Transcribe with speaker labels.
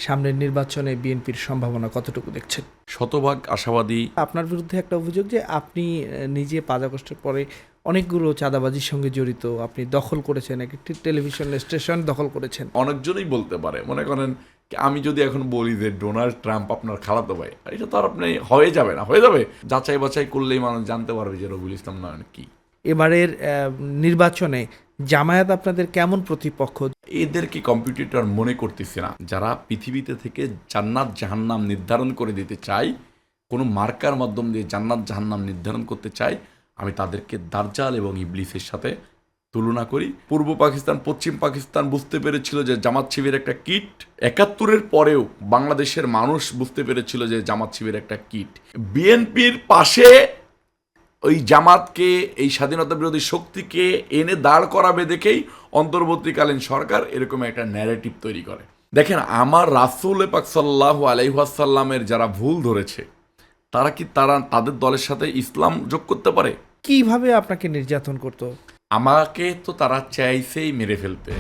Speaker 1: সামনের নির্বাচনে বিএনপির সম্ভাবনা কতটুকু দেখছেন?
Speaker 2: শতভাগ আশাবাদী।
Speaker 1: আপনার বিরুদ্ধে একটা অভিযোগ যে আপনি নিজে ৫ আগস্টের পরে অনেকগুলো চাঁদাবাজির সঙ্গে জড়িত, আপনি দখল করেছেন, একটি টেলিভিশন স্টেশন দখল করেছেন।
Speaker 2: অনেকজনই বলতে পারে, মনে করেন আমি যদি এখন বলি যে ডোনাল্ড ট্রাম্প আপনার খালাতো ভাই, এটা তো আর আপনি হয়ে যাবে না, হয়ে যাবে যাচাই বাছাই করলেই মানুষ জানতে পারবে যে রবিউল ইসলাম নয়ন কি।
Speaker 1: এবারের নির্বাচনে জামায়াত আপনাদের কেমন প্রতিপক্ষ?
Speaker 2: এদেরকে কম্পিটিটর মনে করতেছি না। যারা পৃথিবীতে থেকে জান্নাত জাহান্নাম নির্ধারণ করে দিতে চায়, কোনো মার্কার মাধ্যম দিয়ে জান্নাত জাহান্নাম নির্ধারণ করতে চায়, আমি তাদেরকে দাজ্জাল এবং ইবলিসের সাথে তুলনা করি। পূর্ব পাকিস্তান পশ্চিম পাকিস্তান বুঝতে পেরেছিল যে জামাত শিবির একটা কিট। ৭১-এর পরেও বাংলাদেশের মানুষ বুঝতে পেরেছিল যে জামাত শিবির একটা কিট। বিএনপির পাশে ওই জামাতকে, এই স্বাধীনতা বিরোধী শক্তিকে এনে দাঁড় করাবে দেখেই অন্তর্বর্তীকালীন সরকার এরকম একটা ন্যারেটিভ তৈরি করে। দেখেন, আমার রাসূল পাক সাল্লাল্লাহু আলাইহি ওয়াসাল্লামের যারা ভুল ধরেছে, তারা কি তাদের দলের সাথে ইসলাম যোগ করতে পারে?
Speaker 1: কিভাবে আপনাকে নির্যাতন করতো?
Speaker 2: আমাকে তো তারা চাইছেই মেরে ফেলতে।